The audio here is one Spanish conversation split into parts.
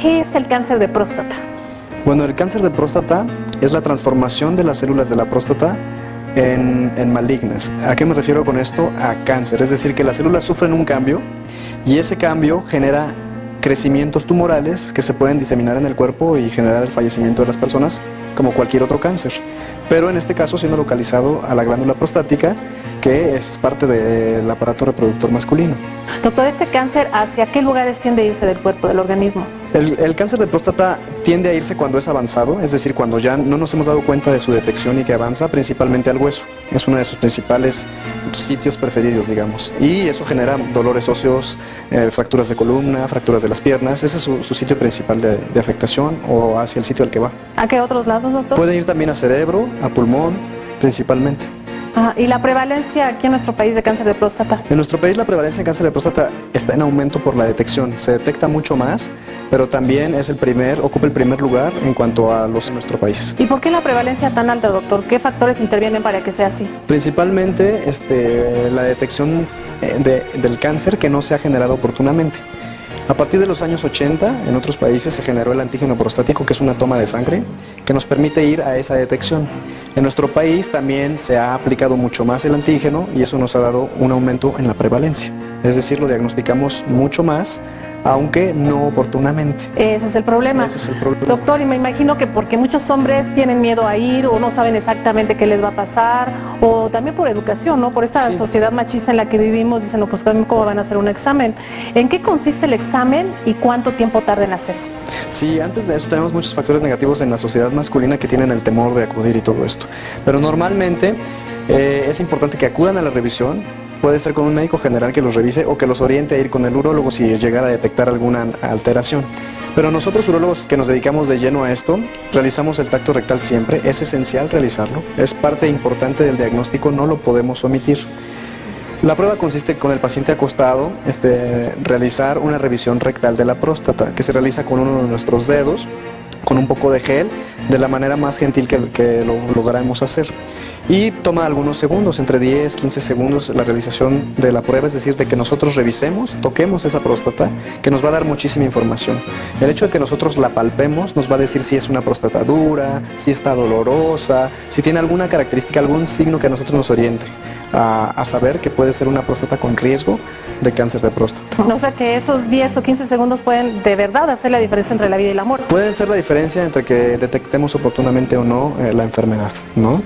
¿qué es el cáncer de próstata? Bueno, el cáncer de próstata es la transformación de las células de la próstata en malignas. ¿A qué me refiero con esto? A cáncer, es decir, que las células sufren un cambio y ese cambio genera crecimientos tumorales que se pueden diseminar en el cuerpo y generar el fallecimiento de las personas como cualquier otro cáncer, pero en este caso siendo localizado a la glándula prostática, que es parte del aparato reproductor masculino. Doctor, ¿este cáncer hacia qué lugares tiende a irse del cuerpo, del organismo? El cáncer de próstata tiende a irse cuando es avanzado, es decir, cuando ya no nos hemos dado cuenta de su detección y que avanza principalmente al hueso. Es uno de sus principales sitios preferidos, digamos. Y eso genera dolores óseos, fracturas de columna, fracturas de las piernas. Ese es su sitio principal de afectación o hacia el sitio al que va. ¿A qué otros lados, doctor? Puede ir también a cerebro, a pulmón, principalmente. ¿Y la prevalencia aquí en nuestro país de cáncer de próstata? En nuestro país la prevalencia de cáncer de próstata está en aumento por la detección. Se detecta mucho más, pero también ocupa el primer lugar en cuanto a los en nuestro país. ¿Y por qué la prevalencia tan alta, doctor? ¿Qué factores intervienen para que sea así? Principalmente la detección del cáncer que no se ha generado oportunamente. A partir de los años 80, en otros países se generó el antígeno prostático, que es una toma de sangre que nos permite ir a esa detección. En nuestro país también se ha aplicado mucho más el antígeno y eso nos ha dado un aumento en la prevalencia. Es decir, lo diagnosticamos mucho más, aunque no oportunamente. Ese es el problema. Ese es el problema. Doctor, y me imagino que porque muchos hombres tienen miedo a ir o no saben exactamente qué les va a pasar, o también por educación, ¿no? Por esta sociedad machista en la que vivimos, dicen, no, pues ¿cómo van a hacer un examen? ¿En qué consiste el examen y cuánto tiempo tarda en hacerse? Sí, antes de eso tenemos muchos factores negativos en la sociedad masculina que tienen el temor de acudir y todo esto. Pero normalmente es importante que acudan a la revisión. Puede ser con un médico general que los revise o que los oriente a ir con el urólogo si llegara a detectar alguna alteración. Pero nosotros urólogos que nos dedicamos de lleno a esto, realizamos el tacto rectal siempre. Es esencial realizarlo, es parte importante del diagnóstico, no lo podemos omitir. La prueba consiste con el paciente acostado, realizar una revisión rectal de la próstata, que se realiza con uno de nuestros dedos, con un poco de gel, de la manera más gentil que lo logramos hacer. Y toma algunos segundos, entre 10, 15 segundos la realización de la prueba, es decir, de que nosotros revisemos, toquemos esa próstata, que nos va a dar muchísima información. El hecho de que nosotros la palpemos nos va a decir si es una próstata dura, si está dolorosa, si tiene alguna característica, algún signo que a nosotros nos oriente a saber que puede ser una próstata con riesgo de cáncer de próstata. O sea que esos 10 o 15 segundos pueden de verdad hacer la diferencia entre la vida y la muerte. Puede ser la diferencia entre que detectemos oportunamente o no la enfermedad, ¿no?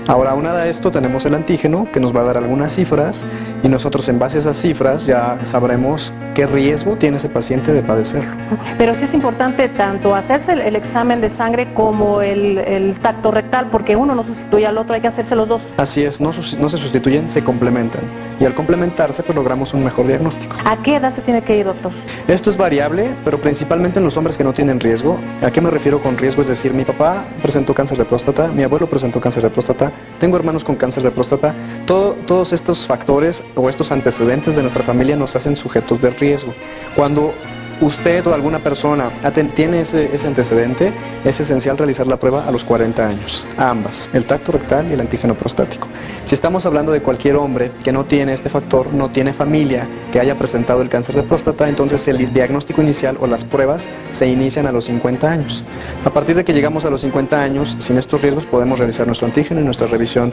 Ahora, aunado a esto, tenemos el antígeno que nos va a dar algunas cifras y nosotros en base a esas cifras ya sabremos qué riesgo tiene ese paciente de padecerlo. Pero sí es importante tanto hacerse el examen de sangre como el tacto rectal, porque uno no sustituye al otro, hay que hacerse los dos. Así es, no se sustituyen, se complementan. Y al complementarse, pues logramos un mejor diagnóstico. ¿A qué edad se tiene que ir, doctor? Esto es variable, pero principalmente en los hombres que no tienen riesgo. ¿A qué me refiero con riesgo? Es decir, mi papá presentó cáncer de próstata, mi abuelo presentó cáncer de próstata, tengo hermanos con cáncer de próstata. Todos estos factores o estos antecedentes de nuestra familia nos hacen sujetos de riesgo. Cuando usted o alguna persona tiene ese antecedente, es esencial realizar la prueba a los 40 años, a ambas, el tacto rectal y el antígeno prostático. Si estamos hablando de cualquier hombre que no tiene este factor, no tiene familia que haya presentado el cáncer de próstata, entonces el diagnóstico inicial o las pruebas se inician a los 50 años. A partir de que llegamos a los 50 años, sin estos riesgos podemos realizar nuestro antígeno y nuestra revisión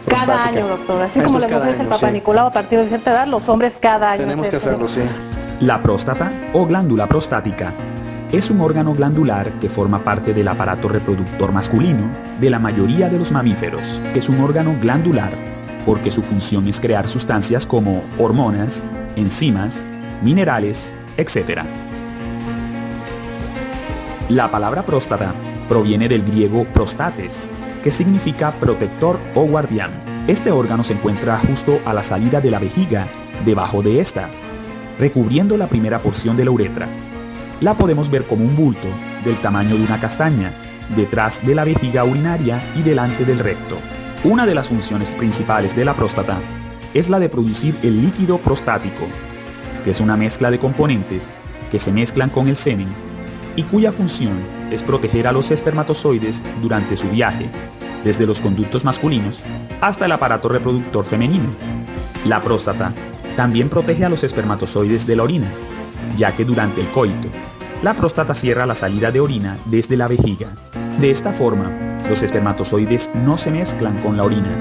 prostática. Cada año, doctor, así como las mujeres el Papá Nicolau, a partir de cierta edad, los hombres cada año. Tenemos que hacerlo, sí. La próstata o glándula prostática es un órgano glandular que forma parte del aparato reproductor masculino de la mayoría de los mamíferos. Es un órgano glandular porque su función es crear sustancias como hormonas, enzimas, minerales, etc. La palabra próstata proviene del griego prostates, que significa protector o guardián. Este órgano se encuentra justo a la salida de la vejiga, debajo de esta, recubriendo la primera porción de la uretra. La podemos ver como un bulto del tamaño de una castaña, detrás de la vejiga urinaria y delante del recto. Una de las funciones principales de la próstata es la de producir el líquido prostático, que es una mezcla de componentes que se mezclan con el semen y cuya función es proteger a los espermatozoides durante su viaje, desde los conductos masculinos hasta el aparato reproductor femenino. La próstata también protege a los espermatozoides de la orina, ya que durante el coito, La próstata cierra la salida de orina desde la vejiga. De esta forma, los espermatozoides no se mezclan con la orina,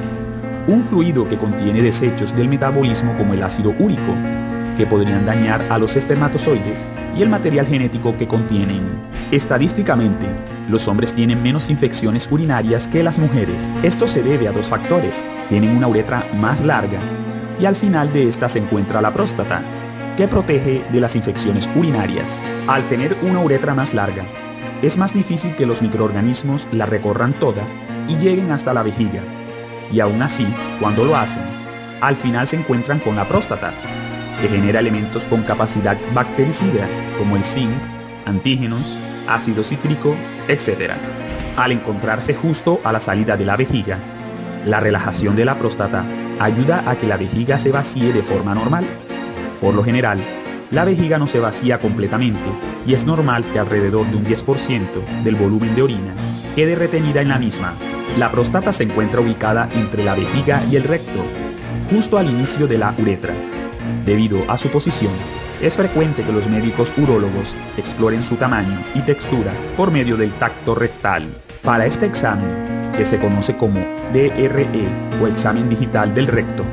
un fluido que contiene desechos del metabolismo como el ácido úrico, que podrían dañar a los espermatozoides, y el material genético que contienen. Estadísticamente, los hombres tienen menos infecciones urinarias que las mujeres. Esto se debe a dos factores: tienen una uretra más larga y al final de esta se encuentra la próstata, que protege de las infecciones urinarias. Al tener una uretra más larga, es más difícil que los microorganismos la recorran toda y lleguen hasta la vejiga. Y aún así, cuando lo hacen, al final se encuentran con la próstata, que genera elementos con capacidad bactericida como el zinc, antígenos, ácido cítrico, etc. Al encontrarse justo a la salida de la vejiga, la relajación de la próstata ayuda a que la vejiga se vacíe de forma normal. Por lo general, la vejiga no se vacía completamente y es normal que alrededor de un 10% del volumen de orina quede retenida en la misma. La próstata se encuentra ubicada entre la vejiga y el recto, justo al inicio de la uretra. Debido a su posición, es frecuente que los médicos urólogos exploren su tamaño y textura por medio del tacto rectal. Para este examen, que se conoce como DRE o examen digital del recto,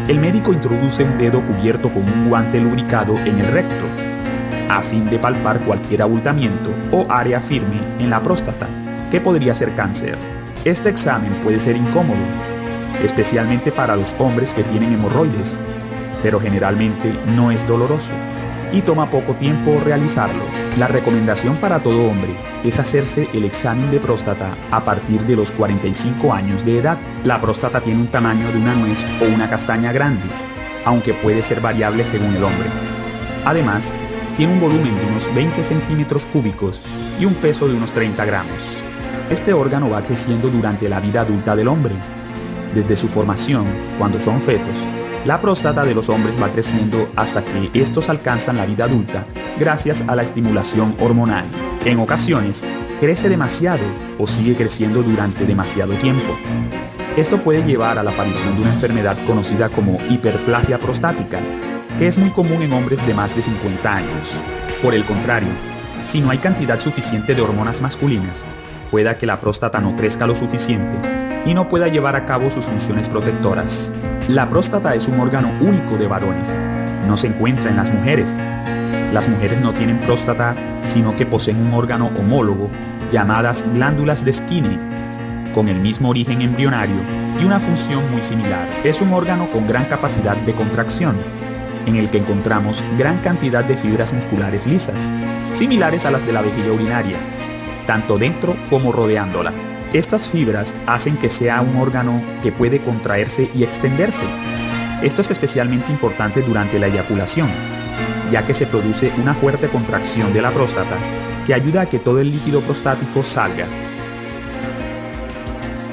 el médico introduce un dedo cubierto con un guante lubricado en el recto, a fin de palpar cualquier abultamiento o área firme en la próstata, que podría ser cáncer. Este examen puede ser incómodo, especialmente para los hombres que tienen hemorroides, pero generalmente no es doloroso y toma poco tiempo realizarlo. La recomendación para todo hombre es hacerse el examen de próstata a partir de los 45 años de edad. La próstata tiene un tamaño de una nuez o una castaña grande, aunque puede ser variable según el hombre. Además, tiene un volumen de unos 20 centímetros cúbicos y un peso de unos 30 gramos. Este órgano va creciendo durante la vida adulta del hombre. Desde su formación, cuando son fetos, la próstata de los hombres va creciendo hasta que estos alcanzan la vida adulta gracias a la estimulación hormonal. En ocasiones, crece demasiado o sigue creciendo durante demasiado tiempo. Esto puede llevar a la aparición de una enfermedad conocida como hiperplasia prostática, que es muy común en hombres de más de 50 años. Por el contrario, si no hay cantidad suficiente de hormonas masculinas, pueda que la próstata no crezca lo suficiente y no pueda llevar a cabo sus funciones protectoras. La próstata es un órgano único de varones, no se encuentra en las mujeres. Las mujeres no tienen próstata, sino que poseen un órgano homólogo, llamadas glándulas de Skinner, con el mismo origen embrionario y una función muy similar. Es un órgano con gran capacidad de contracción, en el que encontramos gran cantidad de fibras musculares lisas, similares a las de la vejiga urinaria, tanto dentro como rodeándola. Estas fibras hacen que sea un órgano que puede contraerse y extenderse. Esto es especialmente importante durante la eyaculación, ya que se produce una fuerte contracción de la próstata que ayuda a que todo el líquido prostático salga.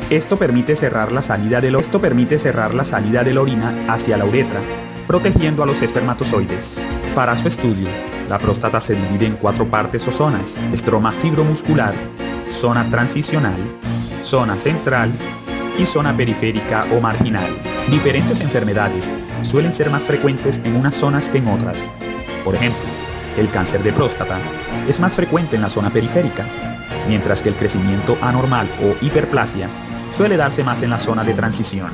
Esto permite cerrar la salida de la orina hacia la uretra, protegiendo a los espermatozoides. Para su estudio, la próstata se divide en 4 partes o zonas: estroma fibromuscular, zona transicional, zona central y zona periférica o marginal. Diferentes enfermedades suelen ser más frecuentes en unas zonas que en otras. Por ejemplo, el cáncer de próstata es más frecuente en la zona periférica, mientras que el crecimiento anormal o hiperplasia suele darse más en la zona de transición.